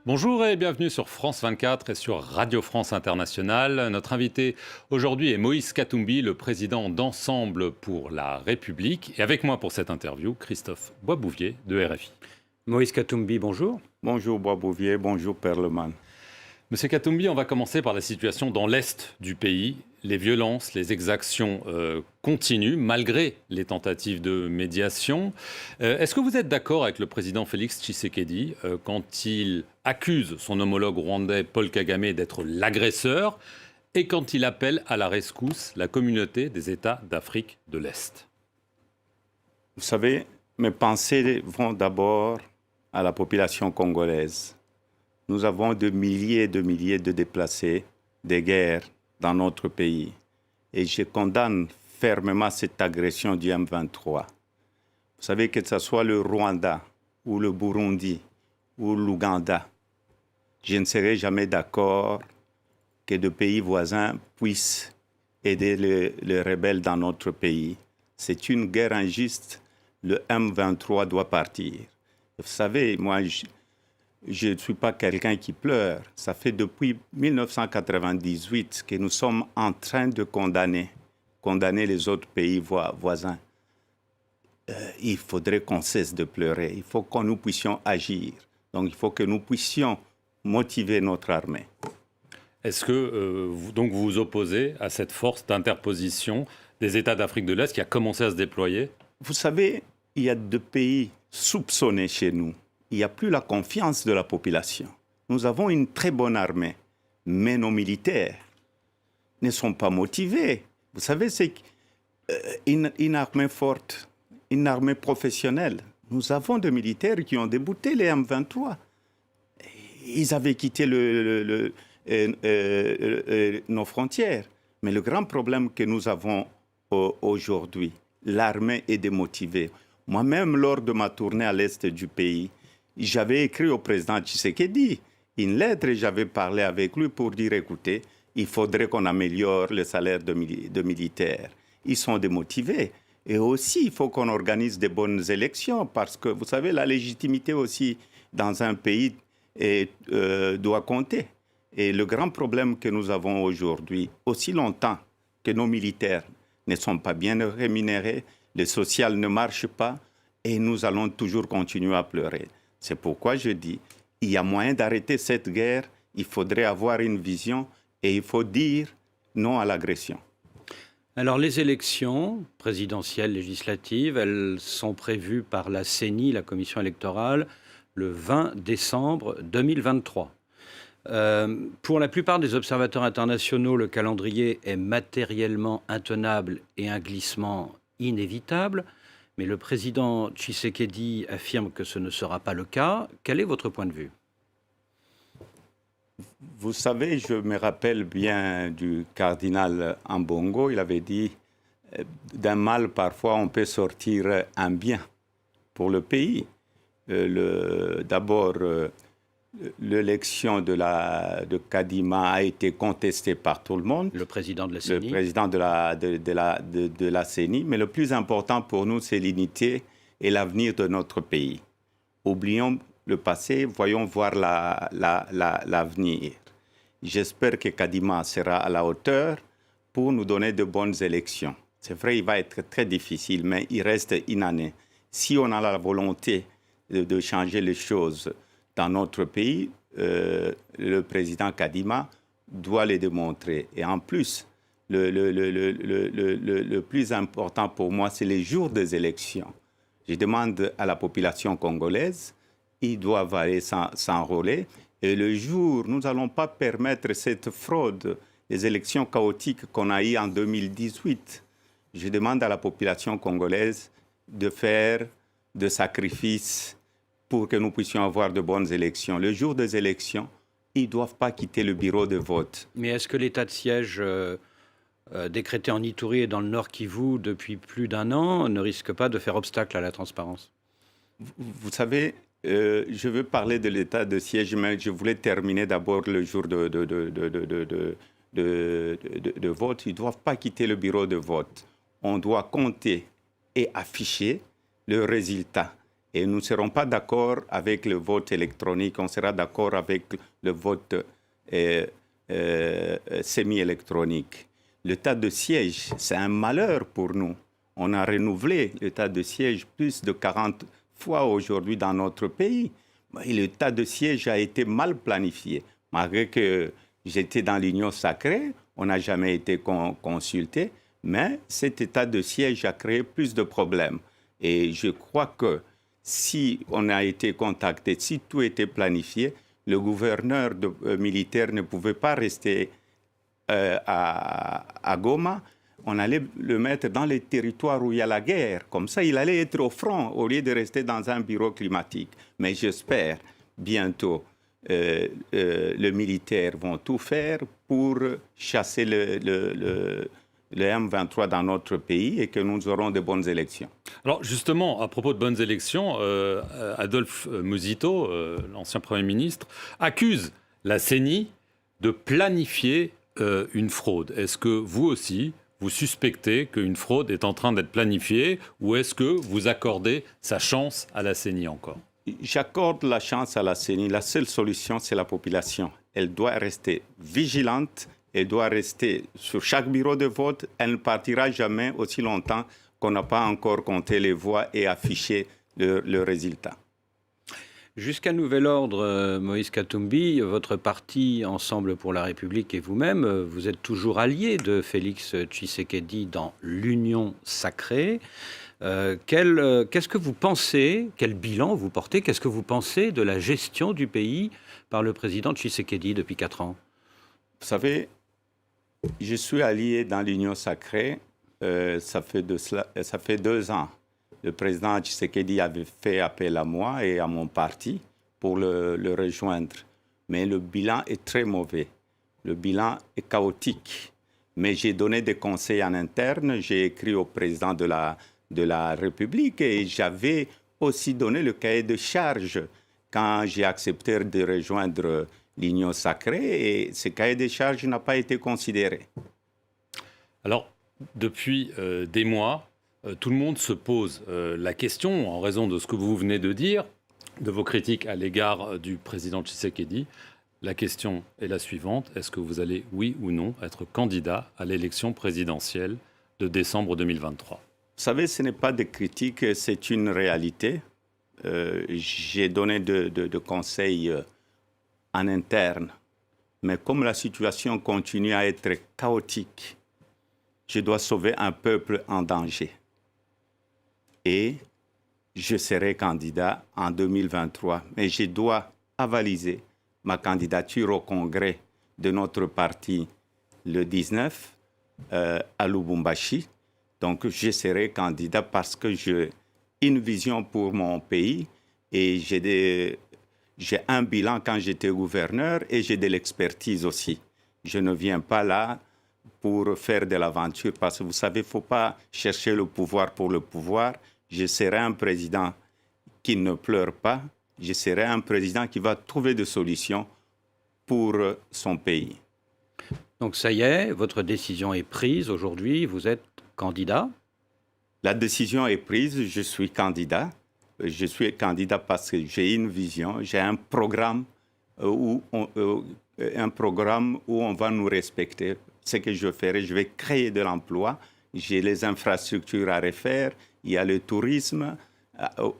Bonjour et bienvenue sur France 24 et sur Radio France Internationale. Notre invité aujourd'hui est Moïse Katumbi, le président d'Ensemble pour la République. Et avec moi pour cette interview, Christophe Boisbouvier de RFI. Moïse Katumbi, bonjour. Bonjour Boisbouvier, bonjour Perleman. Monsieur Katumbi, on va commencer par la situation dans l'Est du pays. Les violences, les exactions continuent malgré les tentatives de médiation. Est-ce que vous êtes d'accord avec le président Félix Tshisekedi quand il accuse son homologue rwandais Paul Kagame d'être l'agresseur et quand il appelle à la rescousse la communauté des États d'Afrique de l'Est? Vous savez, mes pensées vont d'abord à la population congolaise. Nous avons de milliers et de milliers de déplacés des guerres dans notre pays. Et je condamne fermement cette agression du M23. Vous savez, que ce soit le Rwanda ou le Burundi ou l'Ouganda, je ne serai jamais d'accord que de pays voisins puissent aider les rebelles dans notre pays. C'est une guerre injuste. Le M23 doit partir. Vous savez, moi, je ne suis pas quelqu'un qui pleure. Ça fait depuis 1998 que nous sommes en train de condamner les autres pays voisins. Il faudrait qu'on cesse de pleurer. Il faut que nous puissions agir. Donc, il faut que nous puissions motiver notre armée. Est-ce que vous vous opposez à cette force d'interposition des États d'Afrique de l'Est qui a commencé à se déployer? Vous savez, il y a deux pays soupçonnés chez nous. Il n'y a plus la confiance de la population. Nous avons une très bonne armée, mais nos militaires ne sont pas motivés. Vous savez, c'est une armée forte, une armée professionnelle. Nous avons des militaires qui ont débouté les M23. Ils avaient quitté nos frontières. Mais le grand problème que nous avons aujourd'hui, l'armée est démotivée. Moi-même, lors de ma tournée à l'est du pays, j'avais écrit au président Tshisekedi une lettre et j'avais parlé avec lui pour dire, écoutez, il faudrait qu'on améliore le salaire de militaires. Ils sont démotivés. Et aussi, il faut qu'on organise des bonnes élections parce que, vous savez, la légitimité aussi dans un pays doit compter. Et le grand problème que nous avons aujourd'hui, aussi longtemps que nos militaires ne sont pas bien rémunérés, le social ne marche pas et nous allons toujours continuer à pleurer. C'est pourquoi je dis, il y a moyen d'arrêter cette guerre, il faudrait avoir une vision et il faut dire non à l'agression. Alors les élections présidentielles, législatives, elles sont prévues par la CENI, la commission électorale, le 20 décembre 2023. Pour la plupart des observateurs internationaux, le calendrier est matériellement intenable et un glissement inévitable. Mais le président Tshisekedi affirme que ce ne sera pas le cas. Quel est votre point de vue? Vous savez, je me rappelle bien du cardinal Ambongo. Il avait dit, d'un mal, parfois, on peut sortir un bien pour le pays. D'abord, l'élection de Kadima a été contestée par tout le monde. Le président de la CENI. Le président de la CENI. Mais le plus important pour nous, c'est l'unité et l'avenir de notre pays. Oublions le passé, voyons voir l'avenir. J'espère que Kadima sera à la hauteur pour nous donner de bonnes élections. C'est vrai, il va être très difficile, mais il reste une année. Si on a la volonté de changer les choses dans notre pays, le président Kadima doit les démontrer. Et en plus, le plus important pour moi, c'est les jours des élections. Je demande à la population congolaise, ils doivent aller s'enrôler. Et le jour, nous n'allons pas permettre cette fraude, les élections chaotiques qu'on a eues en 2018. Je demande à la population congolaise de faire des sacrifices pour que nous puissions avoir de bonnes élections. Le jour des élections, ils ne doivent pas quitter le bureau de vote. Mais est-ce que l'état de siège décrété en Ituri et dans le Nord Kivu depuis plus d'un an ne risque pas de faire obstacle à la transparence? Vous savez, je veux parler de l'état de siège, mais je voulais terminer d'abord le jour de vote. Ils ne doivent pas quitter le bureau de vote. On doit compter et afficher le résultat. Et nous ne serons pas d'accord avec le vote électronique, on sera d'accord avec le vote semi-électronique. L'état de siège, c'est un malheur pour nous. On a renouvelé l'état de siège plus de 40 fois aujourd'hui dans notre pays. Et l'état de siège a été mal planifié. Malgré que j'étais dans l'Union sacrée, on n'a jamais été consulté, mais cet état de siège a créé plus de problèmes. Et je crois que si on a été contacté, si tout était planifié, le gouverneur militaire ne pouvait pas rester à Goma. On allait le mettre dans les territoires où il y a la guerre. Comme ça, il allait être au front au lieu de rester dans un bureau climatique. Mais j'espère bientôt les militaires vont tout faire pour chasser le M23 dans notre pays et que nous aurons de bonnes élections. Alors justement, à propos de bonnes élections, Adolphe Musito, l'ancien Premier ministre, accuse la CENI de planifier une fraude. Est-ce que vous aussi, vous suspectez qu'une fraude est en train d'être planifiée ou est-ce que vous accordez sa chance à la CENI encore ? J'accorde la chance à la CENI. La seule solution, c'est la population. Elle doit rester vigilante. Elle doit rester sur chaque bureau de vote. Elle ne partira jamais aussi longtemps qu'on n'a pas encore compté les voix et affiché le résultat. Jusqu'à nouvel ordre, Moïse Katumbi, votre parti Ensemble pour la République et vous-même, vous êtes toujours allié de Félix Tshisekedi dans l'Union sacrée. Qu'est-ce que vous pensez, quel bilan vous portez, qu'est-ce que vous pensez de la gestion du pays par le président Tshisekedi depuis 4 ans ? Vous savez, je suis allié dans l'Union sacrée, ça fait 2 ans. Le président Tshisekedi avait fait appel à moi et à mon parti pour le rejoindre. Mais le bilan est très mauvais. Le bilan est chaotique. Mais j'ai donné des conseils en interne, j'ai écrit au président de la République et j'avais aussi donné le cahier de charges quand j'ai accepté de rejoindre l'Union sacrée et ce cahier de charges n'a pas été considéré. Alors, depuis des mois, tout le monde se pose la question, en raison de ce que vous venez de dire, de vos critiques à l'égard du président Tshisekedi. La question est la suivante. Est-ce que vous allez, oui ou non, être candidat à l'élection présidentielle de décembre 2023 ? Vous savez, ce n'est pas des critiques, c'est une réalité. J'ai donné de conseils en interne. Mais comme la situation continue à être chaotique, je dois sauver un peuple en danger. Et je serai candidat en 2023. Mais je dois avaliser ma candidature au congrès de notre parti le 19 à Lubumbashi. Donc, je serai candidat parce que j'ai une vision pour mon pays et j'ai un bilan quand j'étais gouverneur et j'ai de l'expertise aussi. Je ne viens pas là pour faire de l'aventure parce que vous savez, il ne faut pas chercher le pouvoir pour le pouvoir. Je serai un président qui ne pleure pas. Je serai un président qui va trouver des solutions pour son pays. Donc ça y est, votre décision est prise aujourd'hui, vous êtes candidat ? La décision est prise, je suis candidat. Je suis candidat parce que j'ai une vision, j'ai un programme où on va nous respecter. Ce que je ferai, je vais créer de l'emploi. J'ai les infrastructures à refaire, il y a le tourisme.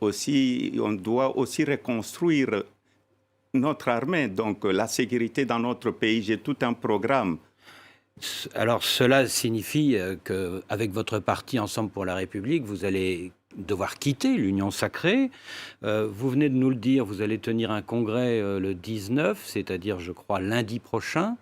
Aussi, on doit aussi reconstruire notre armée, donc la sécurité dans notre pays. J'ai tout un programme. Alors cela signifie qu'avec votre parti Ensemble pour la République, vous allez devoir quitter l'Union sacrée. Vous venez de nous le dire, vous allez tenir un congrès le 19, c'est-à-dire je crois lundi prochain.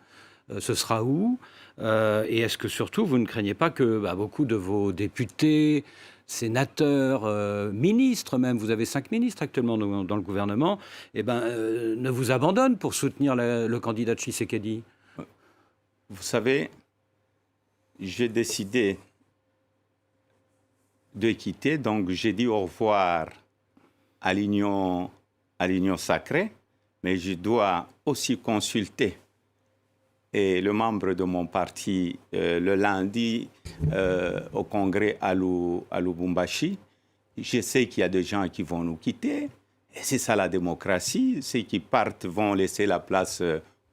Ce sera où ? Et est-ce que surtout vous ne craignez pas que beaucoup de vos députés, sénateurs, ministres même, vous avez 5 ministres actuellement dans le gouvernement, ne vous abandonnent pour soutenir le candidat Tshisekedi ? Vous savez, j'ai décidé de quitter, donc j'ai dit au revoir à l'Union sacrée, mais je dois aussi consulter le membre de mon parti le lundi au congrès à Lubumbashi. je sais qu'il y a des gens qui vont nous quitter. Et c'est ça la démocratie. Ceux qui partent vont laisser la place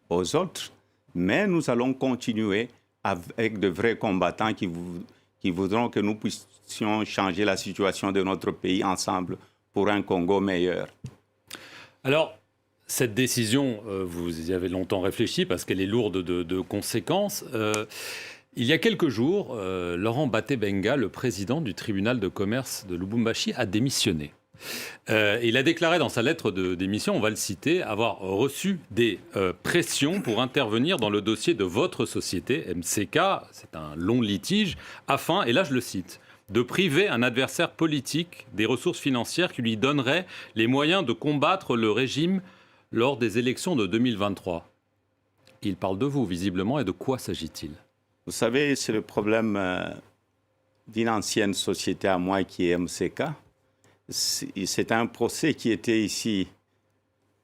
aux autres. Mais nous allons continuer avec de vrais combattants qui voudront que nous puissions changer la situation de notre pays ensemble pour un Congo meilleur. Alors, cette décision, vous y avez longtemps réfléchi parce qu'elle est lourde de conséquences. Il y a quelques jours, Laurent Baté-Benga, le président du tribunal de commerce de Lubumbashi, a démissionné. Il a déclaré dans sa lettre de démission, on va le citer, avoir reçu des pressions pour intervenir dans le dossier de votre société, MCK, c'est un long litige, afin, et là je le cite, de priver un adversaire politique des ressources financières qui lui donneraient les moyens de combattre le régime lors des élections de 2023. Il parle de vous, visiblement, et de quoi s'agit-il ? Vous savez, c'est le problème d'une ancienne société à moi qui est MCK. C'est un procès qui était ici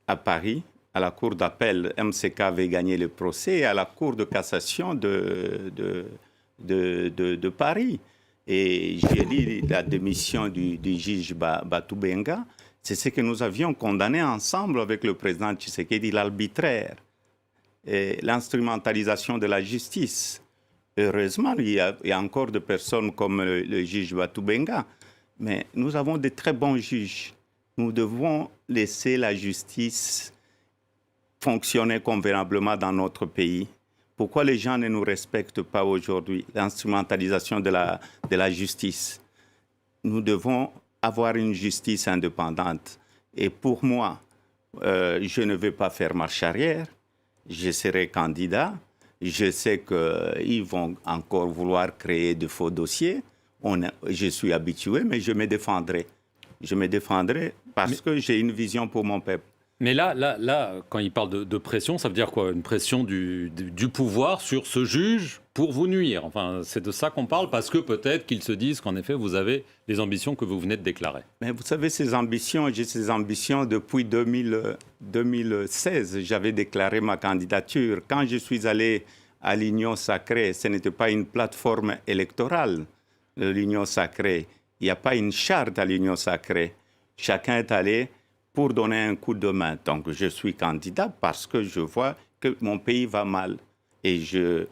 à Paris, à la cour d'appel. MCK avait gagné le procès et à la cour de cassation de Paris. Et j'ai lu la démission du juge Batou-Benga. C'est ce que nous avions condamné ensemble avec le président Tshisekedi, l'arbitraire et l'instrumentalisation de la justice. Heureusement, il y a encore des personnes comme le juge Batou-Benga, mais nous avons de très bons juges. Nous devons laisser la justice fonctionner convenablement dans notre pays. Pourquoi les gens ne nous respectent pas aujourd'hui? L'instrumentalisation de la justice. Nous devons avoir une justice indépendante. Et pour moi, je ne vais pas faire marche arrière. Je serai candidat. Je sais qu'ils vont encore vouloir créer de faux dossiers. Je suis habitué, mais je me défendrai. Je me défendrai parce que j'ai une vision pour mon peuple. Mais là, quand il parle de pression, ça veut dire quoi? Une pression du pouvoir sur ce juge pour vous nuire. Enfin, c'est de ça qu'on parle, parce que peut-être qu'ils se disent qu'en effet, vous avez les ambitions que vous venez de déclarer. Mais vous savez, ces ambitions, j'ai ces ambitions depuis 2016. J'avais déclaré ma candidature. Quand je suis allé à l'Union sacrée, ce n'était pas une plateforme électorale, l'Union sacrée. Il n'y a pas une charte à l'Union sacrée. Chacun est allé pour donner un coup de main. Donc, je suis candidat parce que je vois que mon pays va mal. Et je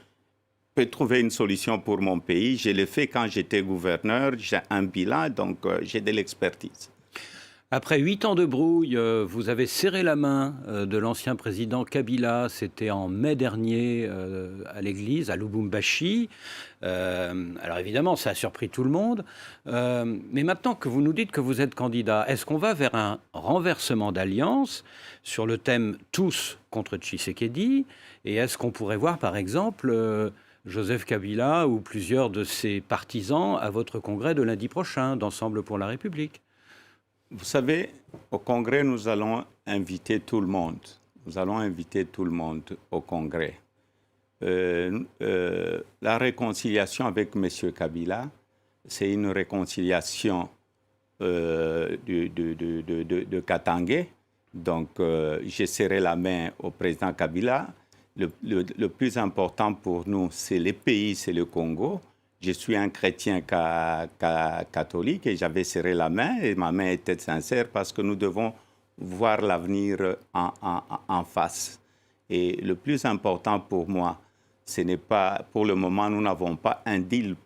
peux trouver une solution pour mon pays. Je l'ai fait quand j'étais gouverneur. J'ai un bilan, donc j'ai de l'expertise. Après 8 ans de brouille, vous avez serré la main de l'ancien président Kabila. C'était en mai dernier à l'église, à Lubumbashi. Alors évidemment, ça a surpris tout le monde. Mais maintenant que vous nous dites que vous êtes candidat, est-ce qu'on va vers un renversement d'alliance sur le thème « tous contre Tshisekedi » et est-ce qu'on pourrait voir, par exemple, Joseph Kabila ou plusieurs de ses partisans à votre congrès de lundi prochain d'Ensemble pour la République? Vous savez, au congrès, nous allons inviter tout le monde. Nous allons inviter tout le monde au congrès. La réconciliation avec M. Kabila, c'est une réconciliation de Katangé. Donc, je serrai la main au président Kabila. Le plus important pour nous, c'est le pays, c'est le Congo. Je suis un chrétien catholique et j'avais serré la main et ma main était sincère parce que nous devons voir l'avenir en face. Et le plus important pour moi, ce n'est pas, pour le moment, nous n'avons pas un deal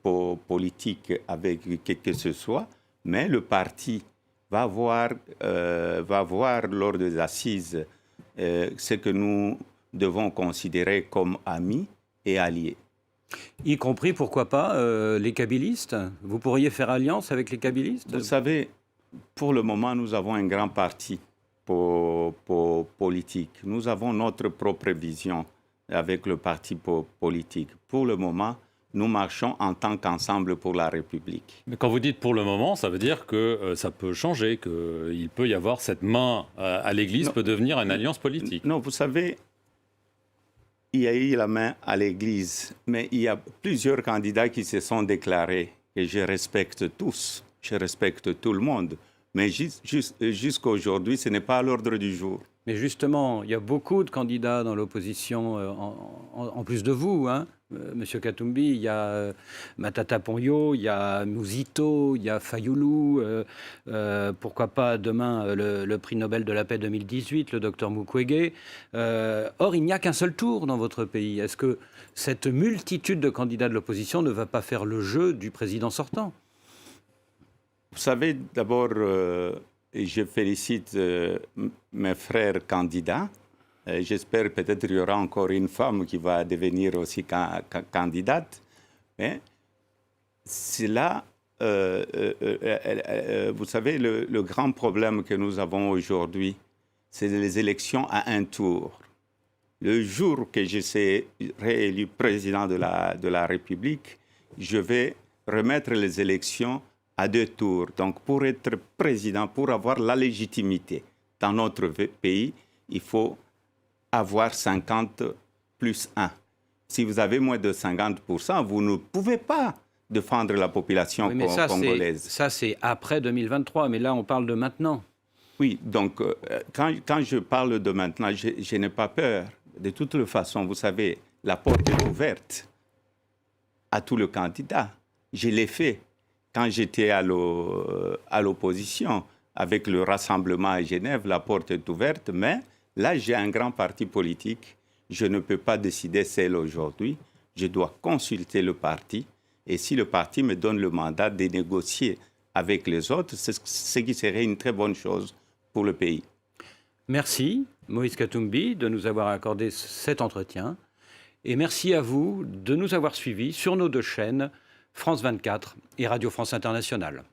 politique avec qui que ce soit, mais le parti va voir lors des assises ce que nous devons considérer comme amis et alliés. Y compris, pourquoi pas, les kabylistes? Vous pourriez faire alliance avec les kabylistes? Vous savez, pour le moment, nous avons un grand parti politique. Nous avons notre propre vision avec le parti politique. Pour le moment, nous marchons en tant qu'ensemble pour la République. Mais quand vous dites pour le moment, ça veut dire que ça peut changer, qu'il peut y avoir cette main à l'Église, peut devenir une alliance politique. Non, vous savez, il y a eu la main à l'Église, mais il y a plusieurs candidats qui se sont déclarés, et je respecte tous, je respecte tout le monde. Mais jusqu'à aujourd'hui, ce n'est pas à l'ordre du jour. Mais justement, il y a beaucoup de candidats dans l'opposition, en plus de vous, hein, Monsieur Katumbi. Il y a Matata Ponyo, il y a Mouzito, il y a Fayoulou, pourquoi pas demain le prix Nobel de la paix 2018, le docteur Mukwege. Or, il n'y a qu'un seul tour dans votre pays. Est-ce que cette multitude de candidats de l'opposition ne va pas faire le jeu du président sortant? Vous savez, d'abord, je félicite mes frères candidats. J'espère peut-être qu'il y aura encore une femme qui va devenir aussi candidate. Mais c'est là, vous savez, le grand problème que nous avons aujourd'hui, c'est les élections à un tour. Le jour que je serai réélu président de la République, je vais remettre les élections à 2 tours. Donc, pour être président, pour avoir la légitimité dans notre pays, il faut avoir 50 plus 1. Si vous avez moins de 50%, vous ne pouvez pas défendre la population congolaise. Ça, c'est après 2023, mais là, on parle de maintenant. Oui, donc, quand je parle de maintenant, je n'ai pas peur. De toute façon, vous savez, la porte est ouverte à tous les candidats. Je l'ai fait. Quand j'étais à l'opposition, avec le rassemblement à Genève, la porte est ouverte, mais là, j'ai un grand parti politique. Je ne peux pas décider seul aujourd'hui. Je dois consulter le parti. Et si le parti me donne le mandat de négocier avec les autres, c'est ce qui serait une très bonne chose pour le pays. Merci, Moïse Katumbi, de nous avoir accordé cet entretien. Et merci à vous de nous avoir suivis sur nos 2 chaînes, France 24 et Radio France Internationale.